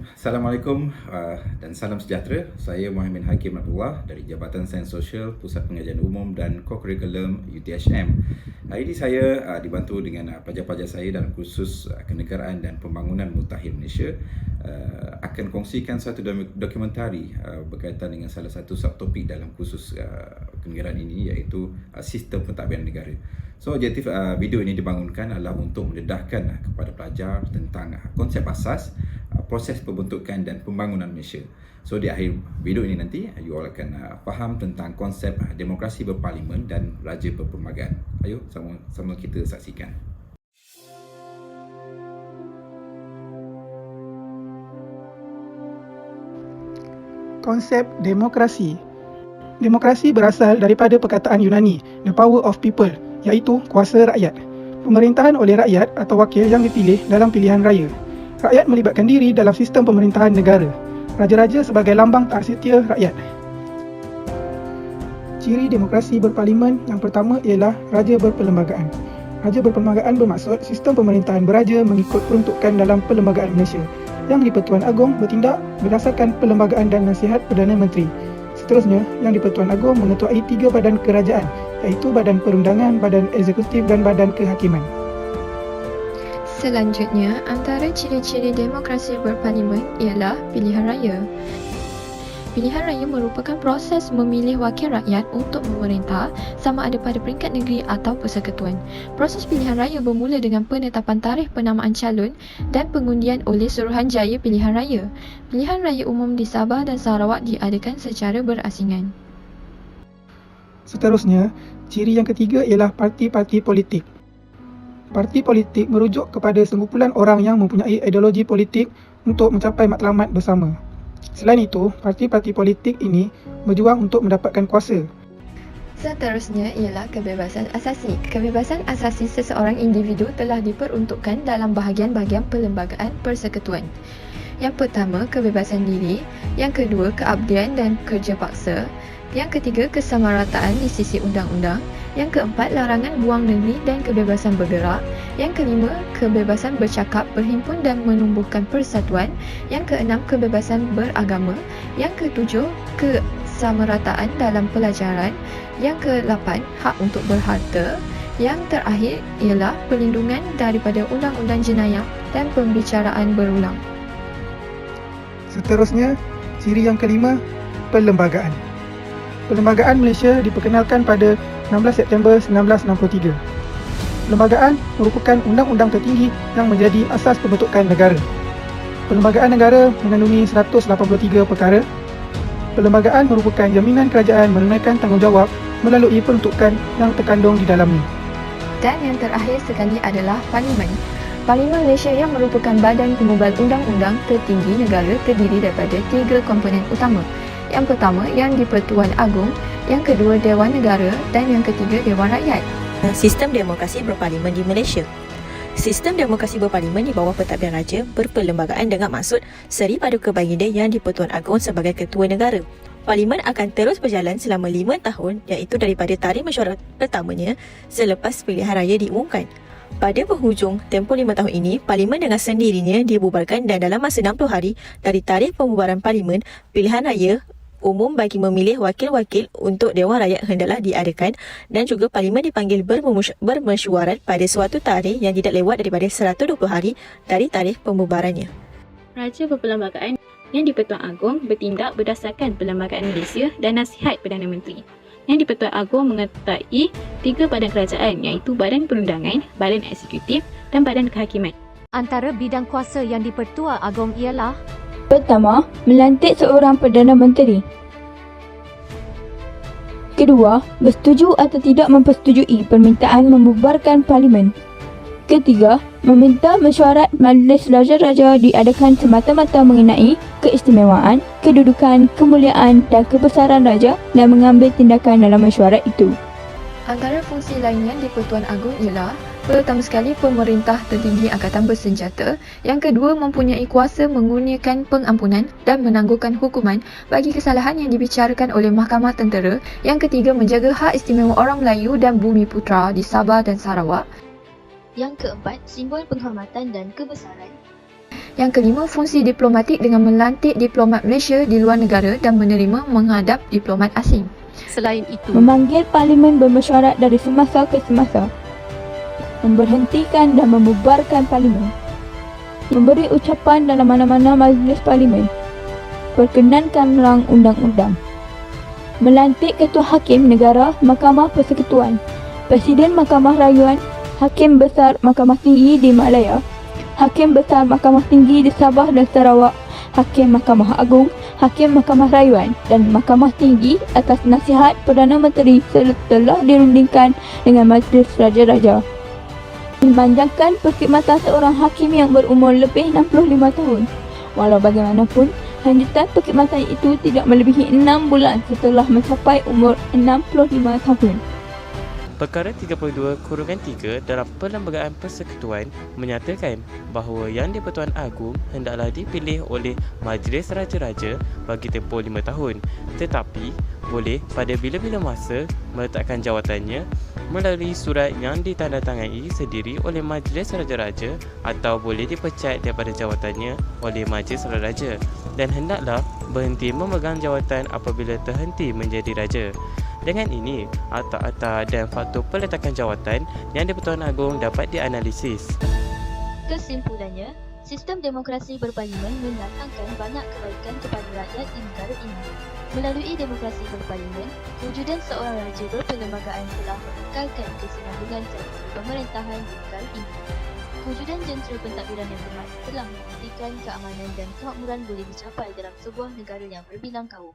Assalamualaikum dan salam sejahtera. Saya Muhammad Hakim Abdullah dari Jabatan Sains Sosial, Pusat Pengajian Umum dan Co-Curriculum UTHM. Hari ini saya dibantu dengan pelajar-pelajar saya dalam kursus Kenegaraan dan Pembangunan Mutakhir Malaysia akan kongsikan satu dokumentari berkaitan dengan salah satu subtopik dalam kursus kenegaraan ini, iaitu sistem pentadbiran negara. So, objektif video ini dibangunkan adalah untuk mendedahkan kepada pelajar tentang konsep asas proses pembentukan dan pembangunan Malaysia. So, di akhir video ini nanti you all akan faham tentang konsep demokrasi berparlimen dan raja berperlembagaan. Ayo sama-sama kita saksikan. Konsep demokrasi. Demokrasi berasal daripada perkataan Yunani, the power of people, iaitu kuasa rakyat. Pemerintahan oleh rakyat atau wakil yang dipilih dalam pilihan raya. Rakyat melibatkan diri dalam sistem pemerintahan negara. Raja-raja sebagai lambang taat setia rakyat. Ciri demokrasi berparlimen yang pertama ialah raja berperlembagaan. Raja berperlembagaan bermaksud sistem pemerintahan beraja mengikut peruntukan dalam Perlembagaan Malaysia, yang di-Pertuan Agong bertindak berdasarkan perlembagaan dan nasihat Perdana Menteri. Seterusnya, yang di-Pertuan Agong mengetuai 3 badan kerajaan, iaitu Badan Perundangan, Badan Eksekutif dan Badan Kehakiman. Selanjutnya, antara ciri-ciri demokrasi berparlimen ialah pilihan raya. Pilihan raya merupakan proses memilih wakil rakyat untuk memerintah sama ada pada peringkat negeri atau persekutuan. Proses pilihan raya bermula dengan penetapan tarikh penamaan calon dan pengundian oleh Suruhanjaya Pilihan Raya. Pilihan raya umum di Sabah dan Sarawak diadakan secara berasingan. Seterusnya, ciri yang ketiga ialah parti-parti politik. Parti politik merujuk kepada sekumpulan orang yang mempunyai ideologi politik untuk mencapai matlamat bersama. Selain itu, parti-parti politik ini berjuang untuk mendapatkan kuasa. Seterusnya ialah kebebasan asasi. Kebebasan asasi seseorang individu telah diperuntukkan dalam bahagian-bahagian perlembagaan persekutuan. Yang pertama, kebebasan diri. Yang kedua, keabdian dan kerja paksa. Yang ketiga, kesamarataan di sisi undang-undang. Yang keempat, larangan buang negeri dan kebebasan bergerak. Yang kelima, kebebasan bercakap, berhimpun dan menumbuhkan persatuan. Yang keenam, kebebasan beragama. Yang ketujuh, kesamarataan dalam pelajaran. Yang ke-8, hak untuk berharta. Yang terakhir ialah perlindungan daripada undang-undang jenayah dan pembicaraan berulang. Seterusnya, ciri yang kelima, perlembagaan. Perlembagaan Malaysia diperkenalkan pada 16 September 1963. Perlembagaan merupakan undang-undang tertinggi yang menjadi asas pembentukan negara. Perlembagaan negara mengandungi 183 perkara. Perlembagaan merupakan jaminan kerajaan menunaikan tanggungjawab melalui peruntukan yang terkandung di dalamnya. Dan yang terakhir sekali adalah Parlimen. Parlimen Malaysia yang merupakan badan pembual undang-undang tertinggi negara terdiri daripada 3 komponen utama. Yang pertama, yang di-Pertuan Agong, yang kedua, Dewan Negara dan yang ketiga, Dewan Rakyat. Sistem demokrasi berparlimen di Malaysia. Sistem demokrasi berparlimen di bawah pentadbiran raja berperlembagaan dengan maksud Seri Paduka Baginda yang di-Pertuan Agong sebagai ketua negara. Parlimen akan terus berjalan selama 5 tahun, iaitu daripada tarikh mesyuarat pertamanya selepas pilihan raya diumumkan. Pada penghujung tempoh 5 tahun ini, Parlimen dengan sendirinya dibubarkan dan dalam masa 60 hari dari tarikh pembubaran Parlimen, pilihan raya umum bagi memilih wakil-wakil untuk Dewan Rakyat hendaklah diadakan dan juga Parlimen dipanggil bermesyuarat pada suatu tarikh yang tidak lewat daripada 120 hari dari tarikh pembubarannya. Raja berperlembagaan yang di-Pertuan Agong bertindak berdasarkan Perlembagaan Malaysia dan nasihat Perdana Menteri. Yang di-Pertuan Agong mengetuai 3 badan kerajaan iaitu Badan Perundangan, Badan Eksekutif dan Badan Kehakiman. Antara bidang kuasa yang di-Pertua Agong ialah: pertama, melantik seorang Perdana Menteri. Kedua, bersetuju atau tidak mempersetujui permintaan membubarkan Parlimen. Ketiga, meminta mesyuarat Majlis Raja-Raja diadakan semata-mata mengenai keistimewaan, kedudukan, kemuliaan dan kebesaran raja dan mengambil tindakan dalam mesyuarat itu. Antara fungsi lainnya di-Pertuan Agong ialah: pertama sekali, pemerintah tertinggi angkatan bersenjata. Yang kedua, mempunyai kuasa mengurniakan pengampunan dan menangguhkan hukuman bagi kesalahan yang dibicarakan oleh Mahkamah Tentera. Yang ketiga, menjaga hak istimewa orang Melayu dan Bumi Putera di Sabah dan Sarawak. Yang keempat, simbol penghormatan dan kebesaran. Yang kelima, fungsi diplomatik dengan melantik diplomat Malaysia di luar negara dan menerima menghadap diplomat asing. Selain itu, Memanggil Parlimen bermesyuarat dari semasa ke semasa. Memberhentikan dan membubarkan Parlimen. Memberi ucapan dalam mana-mana majlis Parlimen. Perkenankan rang undang-undang. Melantik Ketua Hakim Negara Mahkamah Persekutuan, Presiden Mahkamah Rayuan, Hakim Besar Mahkamah Tinggi di Malaya, Hakim Besar Mahkamah Tinggi di Sabah dan Sarawak, Hakim Mahkamah Agung, Hakim Mahkamah Rayuan dan Mahkamah Tinggi atas nasihat Perdana Menteri setelah dirundingkan dengan Majlis Raja-Raja. Memanjangkan perkhidmatan seorang hakim yang berumur lebih 65 tahun. Walau bagaimanapun, lanjutan perkhidmatan itu tidak melebihi 6 bulan setelah mencapai umur 65 tahun. Perkara 32/3 dalam Perlembagaan Persekutuan menyatakan bahawa Yang di-Pertuan Agong hendaklah dipilih oleh Majlis Raja-Raja bagi tempoh 5 tahun, tetapi boleh pada bila-bila masa meletakkan jawatannya melalui surat yang ditandatangani sendiri oleh Majlis Raja-Raja atau boleh dipecat daripada jawatannya oleh Majlis Raja-Raja dan hendaklah berhenti memegang jawatan apabila terhenti menjadi raja. Dengan ini, akta-akta dan faktor peletakan jawatan Yang di-Pertuan Agong dapat dianalisis. Kesimpulannya, sistem demokrasi berparlimen mendatangkan banyak kebaikan kepada rakyat di negara ini. Melalui demokrasi berparlimen, kewujudan seorang raja berperlembagaan telah mengekalkan kesinambungan tradisi pemerintahan di negara ini. Kewujudan jentera pentadbiran yang berhad telah memastikan keamanan dan kemakmuran boleh dicapai dalam sebuah negara yang berbilang kaum.